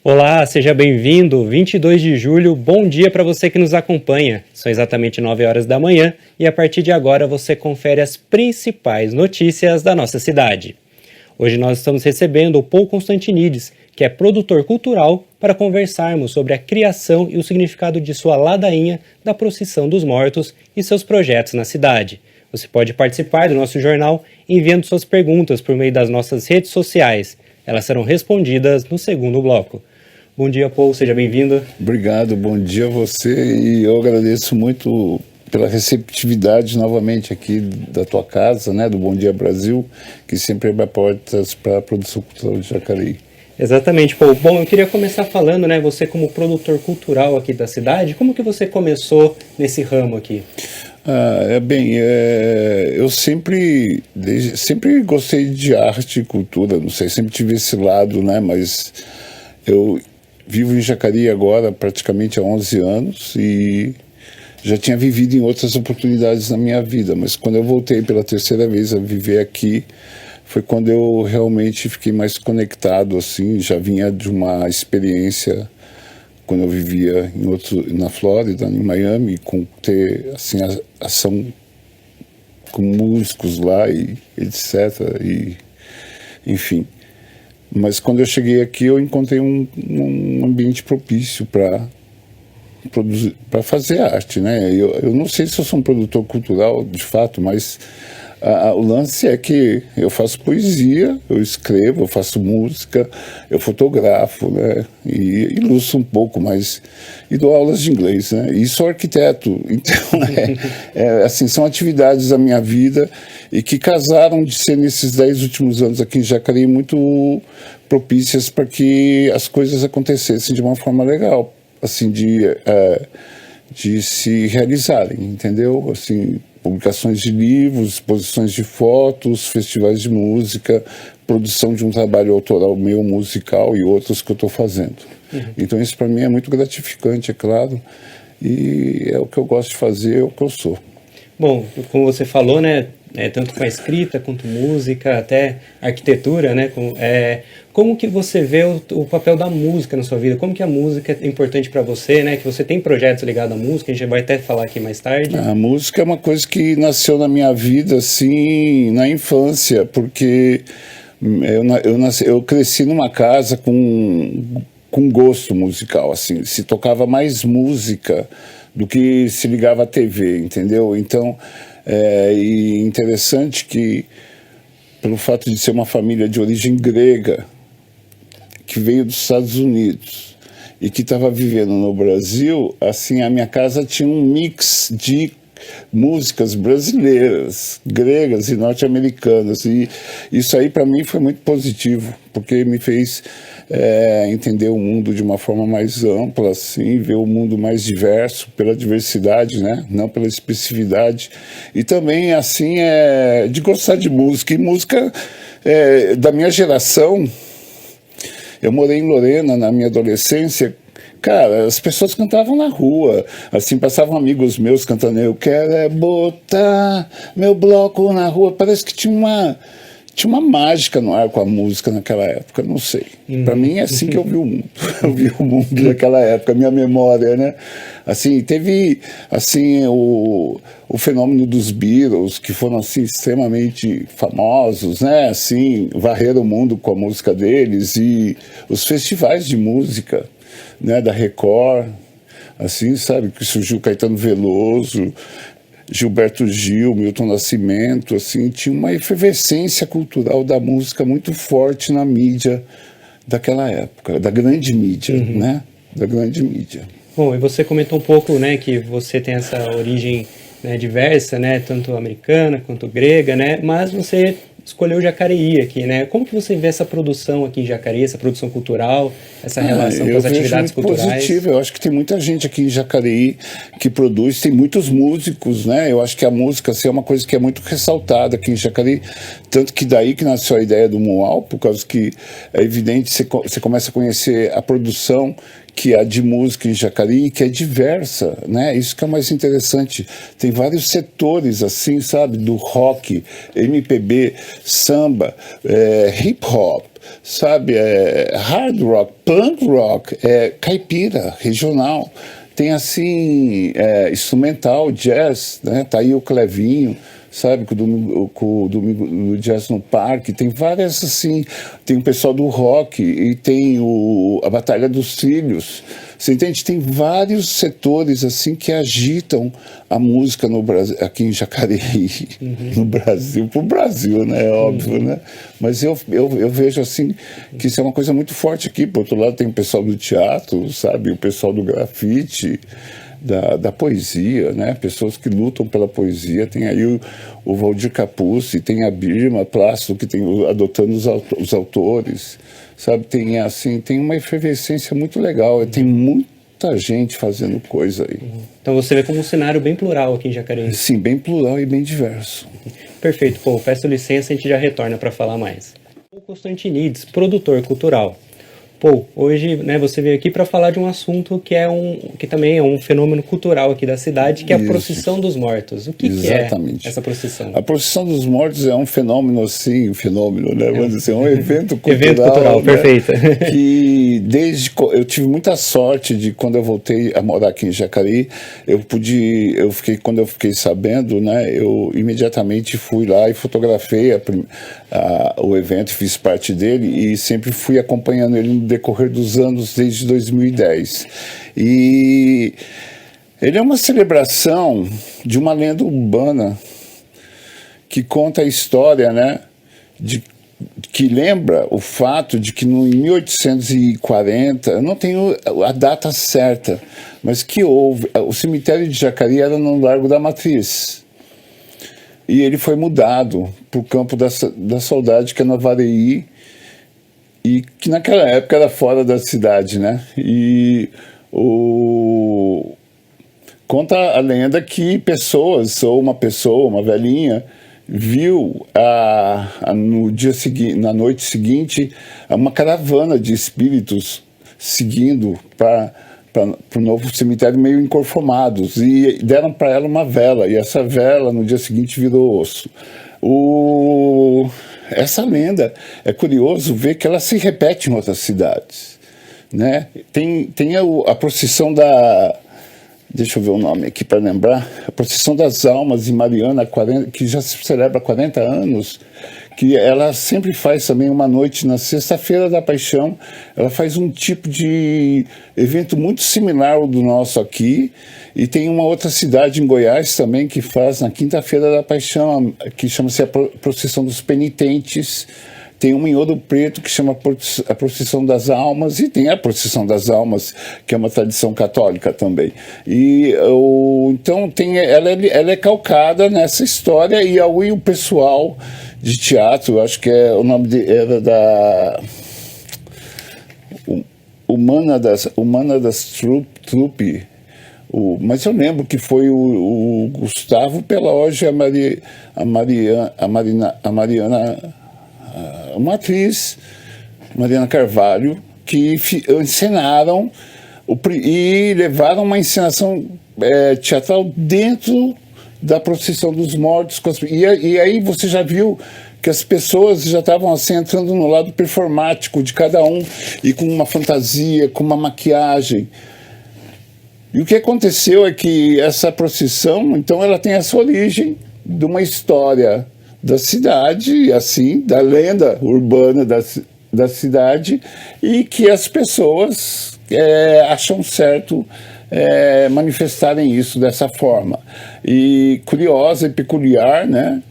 Olá, seja bem-vindo. 22 de julho, bom dia para você que nos acompanha. São exatamente 9 horas da manhã e a partir de agora você confere as principais notícias da nossa cidade. Hoje nós estamos recebendo o Paul Constantinides, que é produtor cultural, para conversarmos sobre a criação e o significado de sua ladainha da Procissão dos Mortos e seus projetos na cidade. Você pode participar do nosso jornal enviando suas perguntas por meio das nossas redes sociais. Elas serão respondidas no segundo bloco. Bom dia, Paul, seja bem-vindo. Obrigado, bom dia a você e eu agradeço muito pela receptividade novamente aqui da tua casa, né, do Bom Dia Brasil, que sempre abre portas para a produção cultural de Jacareí. Exatamente, Paul. Bom, eu queria começar falando, né, você como produtor cultural aqui da cidade, como que você começou nesse ramo aqui? Eu sempre gostei de arte e cultura, não sei, sempre tive esse lado, né, mas eu vivo em Jacareí agora praticamente há 11 anos e já tinha vivido em outras oportunidades na minha vida, mas quando eu voltei pela terceira vez a viver aqui, foi quando eu realmente fiquei mais conectado, assim, já vinha de uma experiência quando eu vivia na Flórida, em Miami, com ter, assim, ação com músicos lá e etc, e enfim. Mas quando eu cheguei aqui, eu encontrei um ambiente propício para fazer arte, né? Eu não sei se eu sou um produtor cultural, de fato, mas o lance é que eu faço poesia, eu escrevo, eu faço música, eu fotografo, né? E ilustro um pouco, e dou aulas de inglês, né? E sou arquiteto, então assim, são atividades da minha vida e que casaram de ser nesses 10 últimos anos aqui em Jacareí muito propícias para que as coisas acontecessem de uma forma legal, assim, de se realizarem, entendeu? Assim, publicações de livros, exposições de fotos, festivais de música, produção de um trabalho autoral meu musical e outros que eu estou fazendo. Então isso para mim é muito gratificante, é claro, e é o que eu gosto de fazer, é o que eu sou. Bom, como você falou, né, tanto com a escrita quanto música, até arquitetura, né, como que você vê o papel da música na sua vida? Como que a música é importante para você, né, que você tem projetos ligados à música, a gente vai até falar aqui mais tarde. A música é uma coisa que nasceu na minha vida, assim, na infância, porque eu cresci numa casa com gosto musical, assim, se tocava mais música do que se ligava à TV, entendeu? Então, e interessante que, pelo fato de ser uma família de origem grega, que veio dos Estados Unidos e que estava vivendo no Brasil, assim, a minha casa tinha um mix de músicas brasileiras, gregas e norte-americanas, e isso aí para mim foi muito positivo, porque me fez entender o mundo de uma forma mais ampla, assim, ver o mundo mais diverso pela diversidade, né, não pela especificidade, e também assim de gostar de música, e música da minha geração. Eu morei em Lorena na minha adolescência. Cara, as pessoas cantavam na rua, assim, passavam amigos meus cantando "Eu quero botar meu bloco na rua", parece que tinha uma mágica no ar com a música naquela época, não sei. Para mim é assim que eu vi o mundo, eu vi o mundo naquela época, minha memória, né? Assim, teve, assim, o fenômeno dos Beatles, que foram, assim, extremamente famosos, né? Assim, varreram o mundo com a música deles, e os festivais de música, né, da Record, assim, sabe, que surgiu Caetano Veloso, Gilberto Gil, Milton Nascimento, assim, tinha uma efervescência cultural da música muito forte na mídia daquela época, da grande mídia, né, da grande mídia. Bom, e você comentou um pouco, né, que você tem essa origem, né, diversa, né, tanto americana quanto grega, né, mas você escolheu Jacareí aqui, né? Como que você vê essa produção aqui em Jacareí, essa produção cultural, essa relação com as atividades culturais? Positivo. Eu acho que tem muita gente aqui em Jacareí que produz, tem muitos músicos, né? Eu acho que a música assim, é uma coisa que é muito ressaltada aqui em Jacareí, tanto que daí que nasceu a ideia do Mual, por causa que é evidente, você começa a conhecer a produção que há de música em Jacareí, que é diversa, né? Isso que é o mais interessante. Tem vários setores, assim, sabe? Do rock, MPB, samba, hip hop, sabe? É hard rock, punk rock, é caipira, regional. Tem assim, instrumental, jazz, né? Tá aí o Clevinho, sabe, com o Domingo do Jazz no Parque, tem várias assim, tem o pessoal do rock e tem a Batalha dos Trilhos, você entende? Tem vários setores assim que agitam a música no Brasil, aqui em Jacareí, no Brasil, pro Brasil, né, é óbvio, né? Mas eu vejo assim que isso é uma coisa muito forte aqui. Por outro lado tem o pessoal do teatro, sabe, o pessoal do grafite, da poesia, né? Pessoas que lutam pela poesia. Tem aí o Valdir Capuzzi, tem a Birma Plácido, que tem adotando os autores, sabe? Tem assim, tem uma efervescência muito legal. Tem muita gente fazendo coisa aí. Então você vê como um cenário bem plural aqui em Jacareí. Sim, bem plural e bem diverso. Perfeito, Paul. Peço licença, a gente já retorna para falar mais. Paul Constantinides, produtor cultural. Paul, hoje, né, você veio aqui para falar de um assunto que também é um fenômeno cultural aqui da cidade, que é a procissão dos mortos. O que é essa procissão? A procissão dos mortos é um fenômeno, assim, né? Vamos dizer, um evento cultural. Evento cultural, né? Perfeito. Que eu tive muita sorte de quando eu voltei a morar aqui em Jacareí, quando eu fiquei sabendo, né? Eu imediatamente fui lá e fotografei o evento, fiz parte dele e sempre fui acompanhando ele no decorrer dos anos, desde 2010. E ele é uma celebração de uma lenda urbana que conta a história, né, que lembra o fato de que em 1840, eu não tenho a data certa, mas que o cemitério de Jacareí era no Largo da Matriz. E ele foi mudado para o Campo da Saudade, que é no Avareí, e que naquela época era fora da cidade, né? E conta a lenda que uma velhinha, viu no dia seguinte, na noite seguinte, uma caravana de espíritos seguindo para o novo cemitério, meio inconformados, e deram para ela uma vela, e essa vela no dia seguinte virou osso. Essa lenda, é curioso ver que ela se repete em outras cidades, né? Tem a procissão deixa eu ver o nome aqui para lembrar, a procissão das almas em Mariana, que já se celebra há 40 anos, que ela sempre faz também uma noite na Sexta-feira da Paixão. Ela faz um tipo de evento muito similar ao do nosso aqui, e tem uma outra cidade em Goiás também que faz na Quinta-feira da Paixão, que chama-se a Procissão dos Penitentes. Tem uma em Ouro Preto que chama a Procissão das Almas, e tem a Procissão das Almas, que é uma tradição católica também. Então ela é calcada nessa história, e o pessoal de teatro, acho que o nome era da Humana das Trupe, mas eu lembro que foi o Gustavo Peloggi, a Mariana, uma atriz, Mariana Carvalho, que encenaram e levaram uma encenação teatral dentro da procissão dos mortos. E aí você já viu que as pessoas já estavam assim entrando no lado performático de cada um, e com uma fantasia, com uma maquiagem. E o que aconteceu é que essa procissão, então, ela tem essa origem de uma história da cidade, assim, da lenda urbana da cidade, e que as pessoas acham certo manifestarem isso dessa forma. E curiosa e peculiar, né?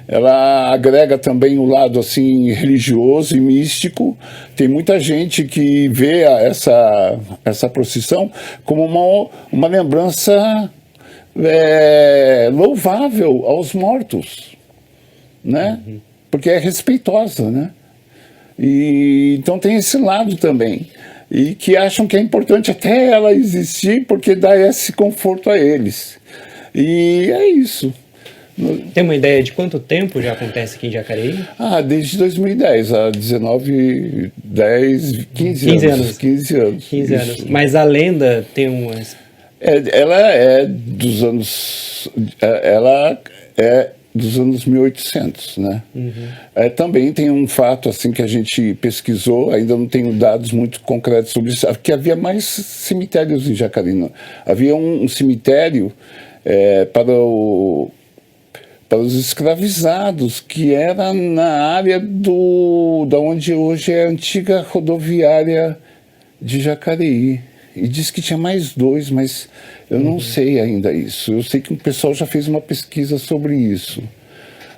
Ela agrega também o lado assim religioso e místico. Tem muita gente que vê essa procissão como uma lembrança louvável aos mortos, né? Porque é respeitosa, né? E então tem esse lado também, e que acham que é importante até ela existir, porque dá esse conforto a eles. E é isso. Tem uma ideia de quanto tempo já acontece aqui em Jacareí? Desde 2010, há 15 anos. 15 anos. Mas a lenda tem umas... Ela é dos anos... Ela é dos anos 1800, né? Também tem um fato assim que a gente pesquisou, ainda não tenho dados muito concretos sobre isso, que havia mais cemitérios em Jacareí. Havia um cemitério para os escravizados, que era na área da onde hoje é a antiga rodoviária de Jacareí. E diz que tinha mais 2, mas eu não sei ainda isso. Eu sei que o pessoal já fez uma pesquisa sobre isso,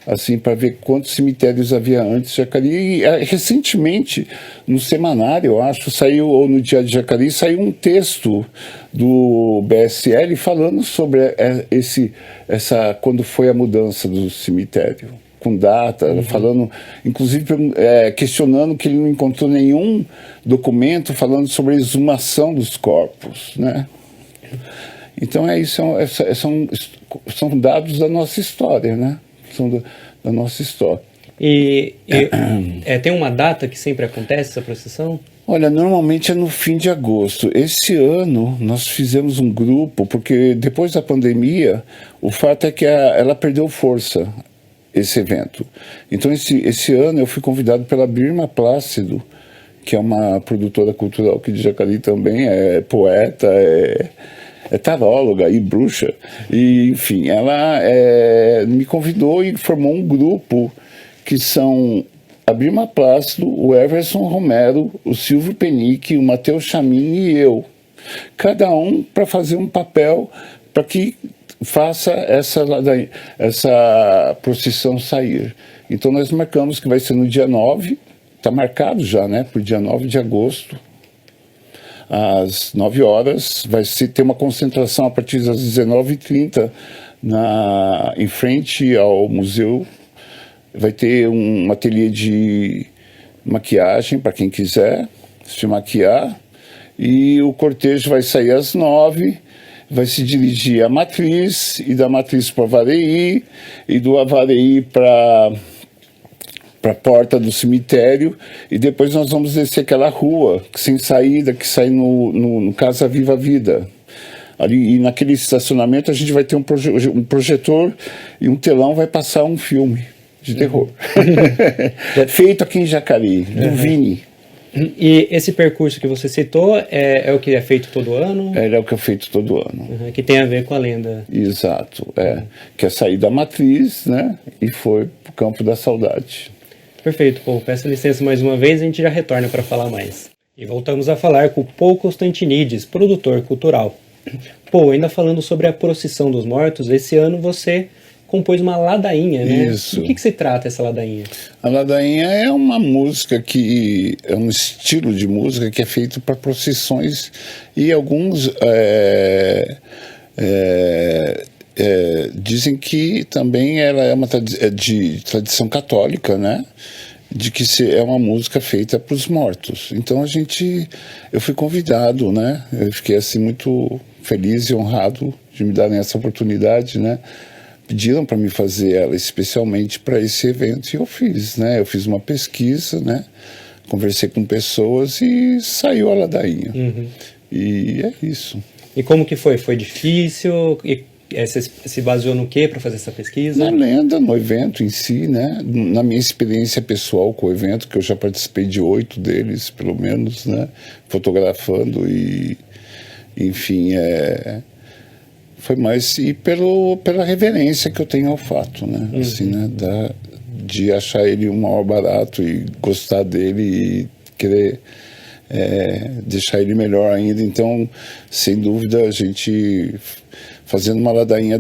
assim, para ver quantos cemitérios havia antes de Jacareí. E, recentemente, no Semanário, eu acho, saiu, ou no Dia de Jacareí, saiu um texto do BSL falando sobre quando foi a mudança do cemitério, com data, falando, inclusive questionando que ele não encontrou nenhum documento falando sobre a exumação dos corpos, né? Então são dados da nossa história, né? Da nossa história. Tem uma data que sempre acontece essa procissão? Olha, normalmente é no fim de agosto. Esse ano nós fizemos um grupo, porque depois da pandemia, o fato é que ela perdeu força, esse evento. Então esse ano eu fui convidado pela Birma Plácido, que é uma produtora cultural aqui de Jacareí também, é poeta, é taróloga e bruxa, e enfim, ela me convidou e formou um grupo que são a Birma Plácido, o Everson Romero, o Silvio Penick, o Matheus Chamin e eu, cada um para fazer um papel para que faça essa procissão sair. Então nós marcamos que vai ser no dia 9, está marcado já, né, para o dia 9 de agosto, às 9 horas, vai ter uma concentração a partir das 19h30 em frente ao museu. Vai ter um ateliê de maquiagem para quem quiser se maquiar, e o cortejo vai sair às 9h, vai se dirigir à Matriz, e da Matriz para o Avareí, e do Avareí para a porta do cemitério, e depois nós vamos descer aquela rua sem saída, que sai no Casa Viva Vida. Ali, e naquele estacionamento a gente vai ter um projetor e um telão, vai passar um filme de terror. Feito aqui em Jacareí, do Vini. E esse percurso que você citou é o que é feito todo ano? É o que é feito todo ano. Que tem a ver com a lenda. Exato, que é sair da Matriz, né, e foi pro Campo da Saudade. Perfeito, Paul. Peço licença mais uma vez, a gente já retorna para falar mais. E voltamos a falar com o Paul Constantinides, produtor cultural. Paul, ainda falando sobre a Procissão dos Mortos, esse ano você compôs uma ladainha, né? Isso. Do que se trata essa ladainha? A ladainha é uma música é um estilo de música que é feito para procissões, e alguns dizem que também ela é de tradição católica, né? De que é uma música feita para os mortos. Então eu fui convidado, né? Eu fiquei assim muito feliz e honrado de me darem essa oportunidade, né? Pediram para me fazer ela especialmente para esse evento, e eu fiz, né? Eu fiz uma pesquisa, né? Conversei com pessoas e saiu a ladainha. E é isso. E como que foi? Foi difícil? E você se baseou no quê para fazer essa pesquisa? Na lenda, no evento em si, né? Na minha experiência pessoal com o evento, que eu já participei de 8 deles, pelo menos, né? Fotografando e, enfim, foi mais pela reverência que eu tenho ao fato, né? Assim, né? De achar ele um maior barato e gostar dele e querer deixar ele melhor ainda. Então, sem dúvida, a gente fazendo uma ladainha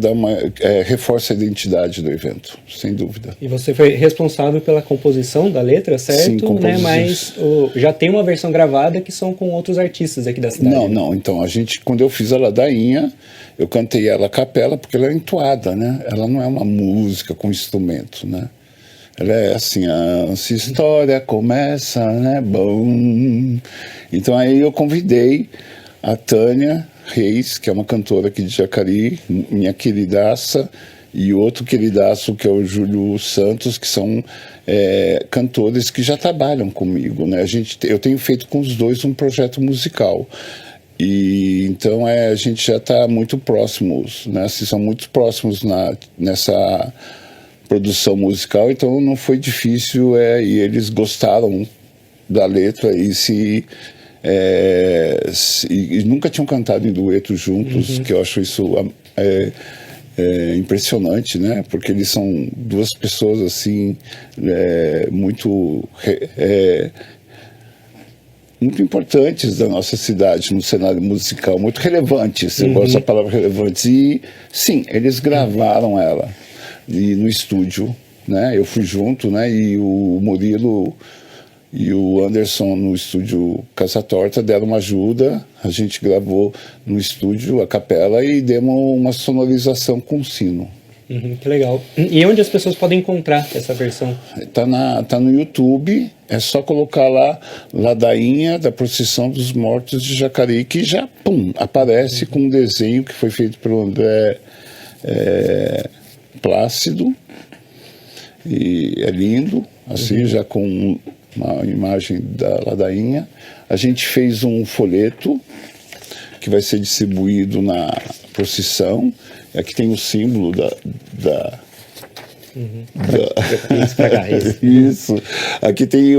reforça a identidade do evento, sem dúvida. E você foi responsável pela composição da letra, certo? Sim, né? Mas já tem uma versão gravada que são com outros artistas aqui da cidade. Não. Então, quando eu fiz a ladainha, eu cantei ela a capela, porque ela é entoada, né? Ela não é uma música com instrumento, né? Ela é assim, a nossa história começa, né? Bom. Então aí eu convidei a Tânia Reis, que é uma cantora aqui de Jacareí, minha queridaça, e outro queridaço que é o Júlio Santos, que são cantores que já trabalham comigo, né? Eu tenho feito com os dois um projeto musical. E então a gente já está muito próximos, né? Assim, são muito próximos nessa produção musical, então não foi difícil, e eles gostaram da letra e nunca tinham cantado em dueto juntos, que eu acho isso impressionante, né? Porque eles são duas pessoas assim muito importantes da nossa cidade no cenário musical, muito relevantes. Eu gosto da palavra relevantes. E sim, eles gravaram ela no estúdio, né? Eu fui junto, né? E o Murilo e o Anderson no estúdio Casa Torta deram uma ajuda. A gente gravou no estúdio a capela e demos uma sonorização com sino. Que legal. E onde as pessoas podem encontrar essa versão? Tá no YouTube, é só colocar lá Ladainha da Procissão dos Mortos de Jacareí, que já aparece com um desenho que foi feito pelo André Plácido, e é lindo, assim, já com uma imagem da ladainha. A gente fez um folheto que vai ser distribuído na procissão. Aqui tem o símbolo Isso, pra cá, isso. Isso. Aqui tem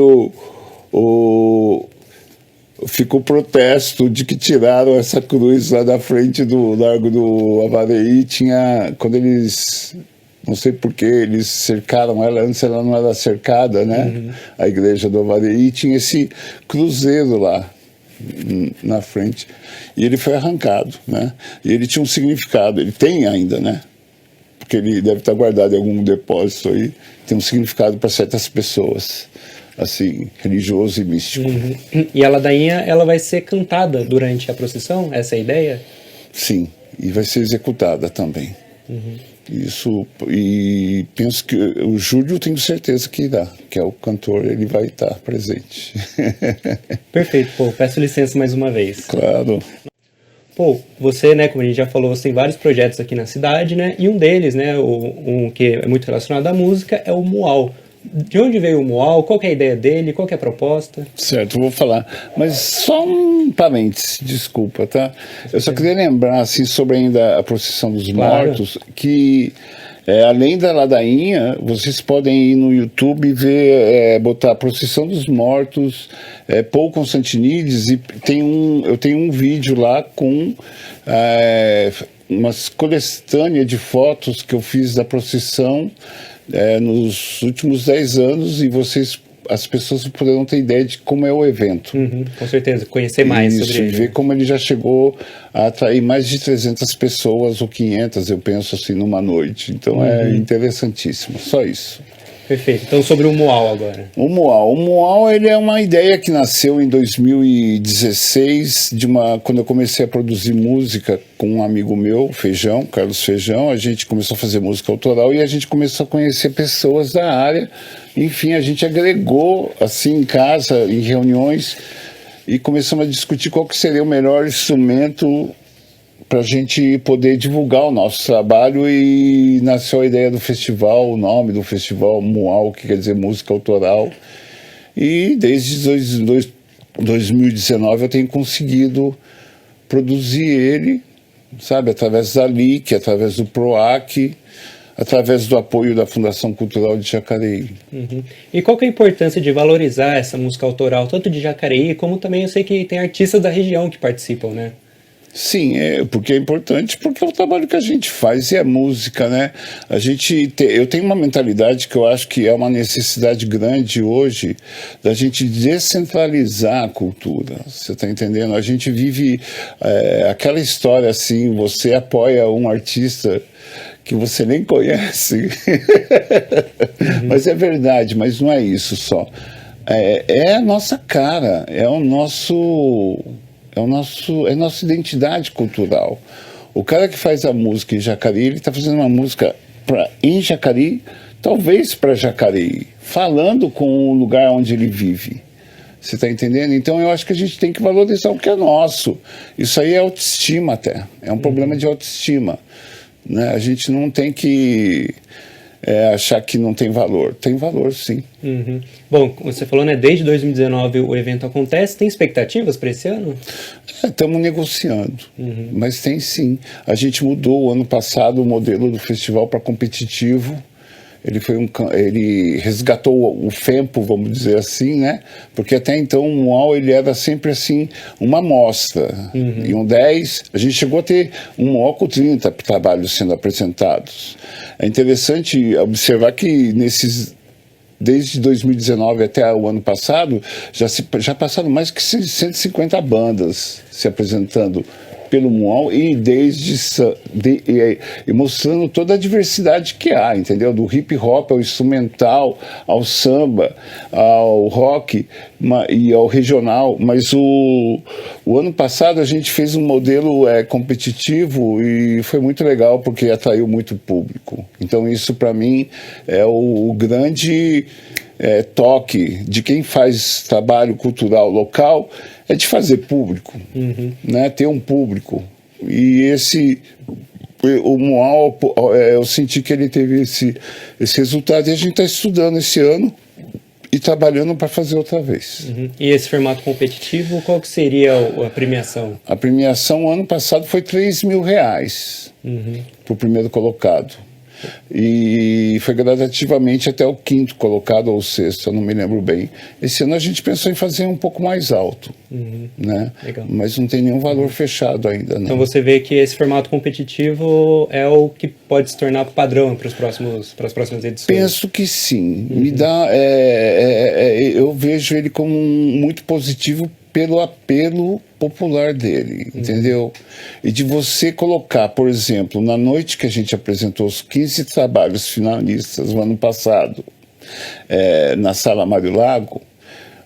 fica o protesto de que tiraram essa cruz lá da frente do Largo do Avareí. Quando eles, não sei porquê, eles cercaram ela, antes ela não era cercada, né? A igreja do Avareí tinha esse cruzeiro lá na frente, e ele foi arrancado, né? E ele tinha um significado, ele tem ainda, né? Porque ele deve estar guardado em algum depósito aí, tem um significado para certas pessoas, assim, religioso e místico. E a ladainha, ela vai ser cantada durante a procissão? Essa é a ideia? Sim, e vai ser executada também. Isso, e penso que o Júlio, tenho certeza que irá, que é o cantor, ele vai estar presente. Perfeito, pô, peço licença mais uma vez. Claro. Pô, você, né, como a gente já falou, você tem vários projetos aqui na cidade, né, e um deles, né, um que é muito relacionado à música, é o Mual. De onde veio o Mual? Qual que é a ideia dele? Qual que é a proposta? Certo, vou falar. Mas só um parênteses, desculpa, tá? Eu só queria lembrar, assim, sobre ainda a procissão dos mortos, que além da ladainha, vocês podem ir no YouTube e ver, botar Procissão dos Mortos, Paul Constantinides, e eu tenho um vídeo lá com umas coletâneas de fotos que eu fiz da procissão nos últimos 10 anos, e as pessoas poderão ter ideia de como é o evento. Com certeza, conhecer mais sobre ele. Ver como ele já chegou a atrair mais de 300 pessoas, ou 500, eu penso assim, numa noite. Então é interessantíssimo, só isso. Perfeito. Então sobre o Mual agora. O Mual, ele é uma ideia que nasceu em 2016, quando eu comecei a produzir música com um amigo meu, Feijão, Carlos Feijão. A gente começou a fazer música autoral e a gente começou a conhecer pessoas da área. Enfim, a gente agregou assim em casa, em reuniões, e começamos a discutir qual que seria o melhor instrumento para a gente poder divulgar o nosso trabalho, e nasceu a ideia do festival, o nome do festival, Mual, que quer dizer música autoral. E desde 2019 eu tenho conseguido produzir ele, sabe, através da LIC, através do PROAC, através do apoio da Fundação Cultural de Jacareí. E qual que é a importância de valorizar essa música autoral, tanto de Jacareí, como também eu sei que tem artistas da região que participam, né? Sim, porque é importante, porque é o trabalho que a gente faz, e é música, né? Eu tenho uma mentalidade que eu acho que é uma necessidade grande hoje, da gente descentralizar a cultura, você está entendendo? A gente vive aquela história assim, você apoia um artista que você nem conhece, mas é verdade, mas não é isso só. É a nossa cara, é a nossa identidade cultural. O cara que faz a música em Jacareí, ele está fazendo uma música em Jacareí, talvez para Jacareí, falando com o lugar onde ele vive. Você está entendendo? Então eu acho que a gente tem que valorizar o que é nosso. Isso aí é autoestima até. É um problema de autoestima, né? A gente não tem que achar que não tem valor. Tem valor, sim. Bom, você falou, né, desde 2019 o evento acontece. Tem expectativas para esse ano? Estamos negociando, mas tem sim. A gente mudou ano passado o modelo do festival para competitivo. ele resgatou o Fempo, vamos dizer assim, né? Porque até então o Mual ele era sempre assim uma amostra. E um 10, a gente chegou a ter um Mual com 30 trabalhos sendo apresentados. É interessante observar que desde 2019 até o ano passado, já passaram mais que 150 bandas se apresentando pelo Mual e mostrando toda a diversidade que há, entendeu? Do hip hop ao instrumental, ao samba, ao rock e ao regional. Mas o ano passado a gente fez um modelo competitivo e foi muito legal porque atraiu muito público. Então isso para mim é o grande toque de quem faz trabalho cultural local, é de fazer público, né? Ter um público. E o Mual, eu senti que ele teve esse resultado e a gente está estudando esse ano e trabalhando para fazer outra vez. E esse formato competitivo, qual que seria a premiação? A premiação ano passado foi R$3.000 para o primeiro colocado. E foi gradativamente até o quinto colocado ou o sexto, eu não me lembro bem. Esse ano a gente pensou em fazer um pouco mais alto, né? Legal. Mas não tem nenhum valor fechado ainda, não. Então você vê que esse formato competitivo é o que pode se tornar padrão para as próximas edições? Penso que sim. Me dá, eu vejo ele como muito positivo pelo apelo popular dele, entendeu? E de você colocar, por exemplo, na noite que a gente apresentou os 15 trabalhos finalistas no ano passado, na Sala Mário Lago,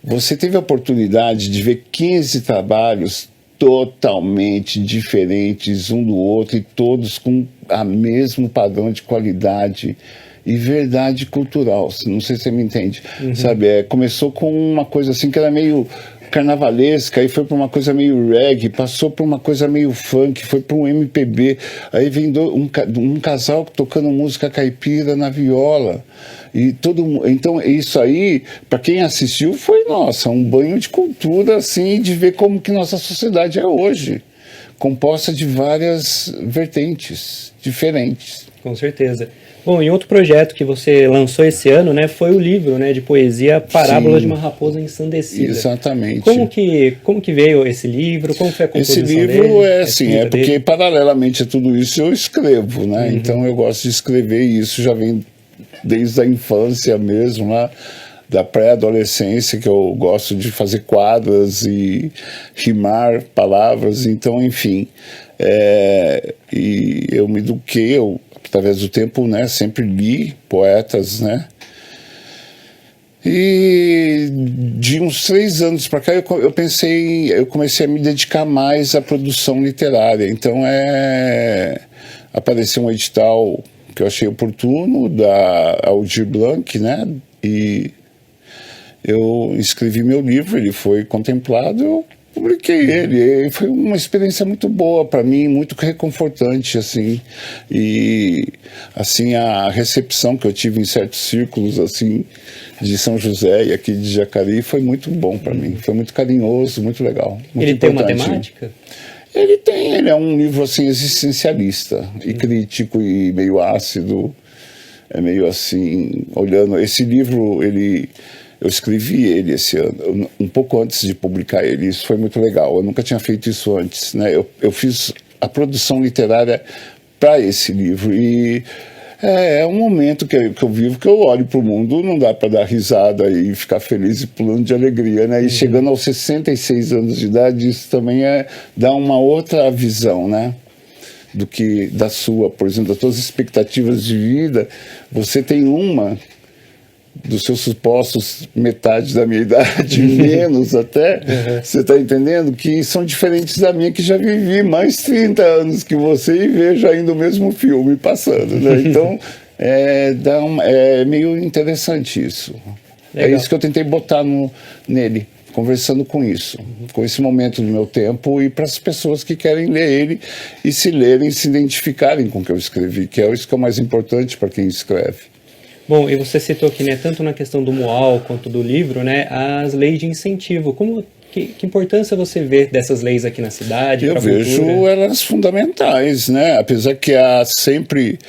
você teve a oportunidade de ver 15 trabalhos totalmente diferentes um do outro e todos com o mesmo padrão de qualidade e verdade cultural. Não sei se você me entende. Sabe, começou com uma coisa assim que era meio carnavalesca, aí foi para uma coisa meio reggae, passou para uma coisa meio funk, foi para um MPB, aí vem um casal tocando música caipira na viola. Então isso aí, para quem assistiu, foi, nossa, um banho de cultura, assim, de ver como que nossa sociedade é hoje, composta de várias vertentes diferentes. Com certeza. Bom, e outro projeto que você lançou esse ano, né, foi o livro, né, de poesia Parábola de uma Raposa Ensandecida. Exatamente. Como que veio esse livro? Como foi a composição dele? Esse livro porque paralelamente a tudo isso eu escrevo, né? Então eu gosto de escrever e isso já vem desde a infância mesmo, lá da pré-adolescência, que eu gosto de fazer quadras e rimar palavras, então, enfim. E eu me eduquei, através do tempo, né, sempre li poetas, né, e de uns 3 anos para cá eu comecei a me dedicar mais à produção literária. Então apareceu um edital que eu achei oportuno da Aldir Blanc, né, e eu escrevi meu livro, ele foi contemplado, eu publiquei ele, foi uma experiência muito boa para mim, muito reconfortante, assim, e assim a recepção que eu tive em certos círculos, assim, de São José e aqui de Jacareí foi muito bom para mim, foi muito carinhoso, muito legal, muito Ele importante. tem uma temática? Ele é um livro assim existencialista e crítico e meio ácido, é meio assim, olhando, esse livro, eu escrevi ele esse ano, um pouco antes de publicar ele, isso foi muito legal, eu nunca tinha feito isso antes, né? Eu fiz a produção literária para esse livro e é um momento que eu vivo, que eu olho para o mundo, não dá para dar risada e ficar feliz e pulando de alegria, né? E chegando aos 66 anos de idade, isso também dá uma outra visão, né? Do que da sua, por exemplo, das suas expectativas de vida, você tem uma dos seus supostos metade da minha idade, menos até, você está entendendo? Que são diferentes da minha, que já vivi mais 30 anos que você e vejo ainda o mesmo filme passando, né? Então, é meio interessante isso. Legal. É isso que eu tentei botar nele, conversando com isso, com esse momento do meu tempo e para as pessoas que querem ler ele e se lerem, se identificarem com o que eu escrevi, que é isso que é o mais importante para quem escreve. Bom, e você citou aqui, né, tanto na questão do Mual quanto do livro, né, as leis de incentivo. Como Que importância você vê dessas leis aqui na cidade? Eu vejo elas fundamentais, né? Apesar que há sempre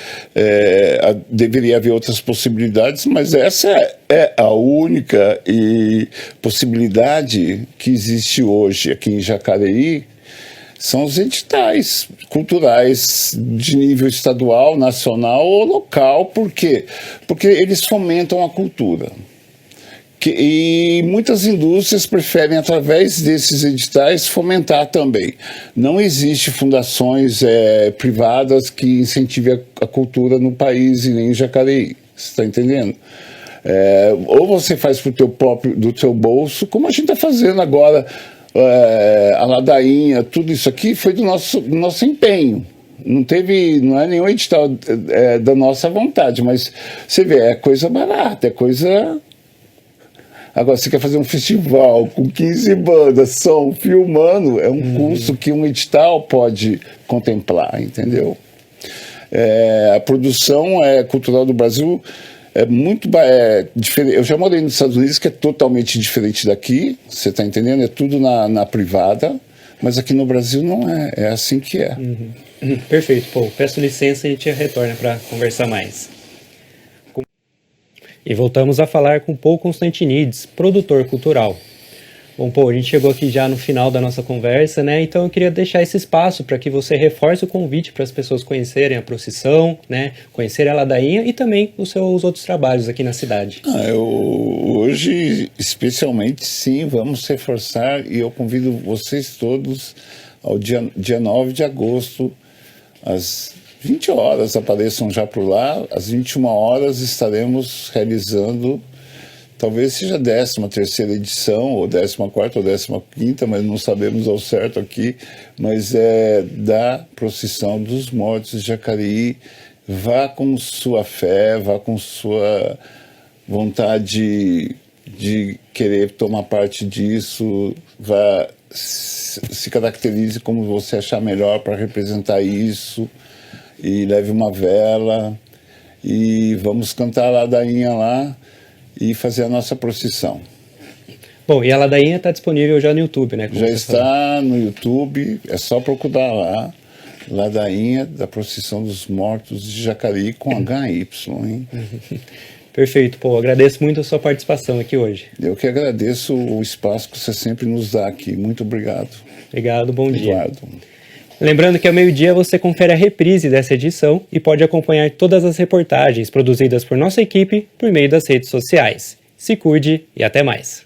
deveria haver outras possibilidades, mas essa é a única possibilidade que existe hoje aqui em Jacareí. São os editais culturais de nível estadual, nacional ou local. Por quê? Porque eles fomentam a cultura. E muitas indústrias preferem, através desses editais, fomentar também. Não existe fundações privadas que incentivem a cultura no país e nem em Jacareí. Você está entendendo? Ou você faz do teu bolso, como a gente está fazendo agora. A ladainha, tudo isso aqui foi do nosso empenho. Não é nenhum edital da nossa vontade, mas você vê, é coisa barata, é coisa... Agora, você quer fazer um festival com 15 bandas, som, filmando, é um custo que um edital pode contemplar, entendeu? A produção cultural do Brasil é muito diferente. Eu já morei nos Estados Unidos, que é totalmente diferente daqui, você está entendendo? É tudo na privada, mas aqui no Brasil não é. É assim que é. Perfeito, Paul. Peço licença e a gente retorna para conversar mais. E voltamos a falar com Paul Constantinides, produtor cultural. Bom, Paul, a gente chegou aqui já no final da nossa conversa, né? Então eu queria deixar esse espaço para que você reforce o convite para as pessoas conhecerem a procissão, né? Conhecerem a ladainha e também os seus outros trabalhos aqui na cidade. Hoje, especialmente, sim, vamos reforçar e eu convido vocês todos ao dia 9 de agosto, às 20 horas, apareçam já por lá, às 21 horas estaremos realizando... Talvez seja a 13ª edição, ou 14ª, ou 15ª, mas não sabemos ao certo aqui, mas é da Procissão dos Mortos de Jacareí. Vá com sua fé, vá com sua vontade de querer tomar parte disso, vá, se caracterize como você achar melhor para representar isso, e leve uma vela, e vamos cantar a ladainha lá, e fazer a nossa procissão. Bom, e a ladainha está disponível já no YouTube, né? Já está no YouTube, é só procurar lá, ladainha da Procissão dos Mortos de Jacareí com HY, hein? Perfeito, Paul. Agradeço muito a sua participação aqui hoje. Eu que agradeço o espaço que você sempre nos dá aqui. Muito obrigado. Obrigado, bom dia. Obrigado. Lembrando que ao meio-dia você confere a reprise dessa edição e pode acompanhar todas as reportagens produzidas por nossa equipe por meio das redes sociais. Se cuide e até mais!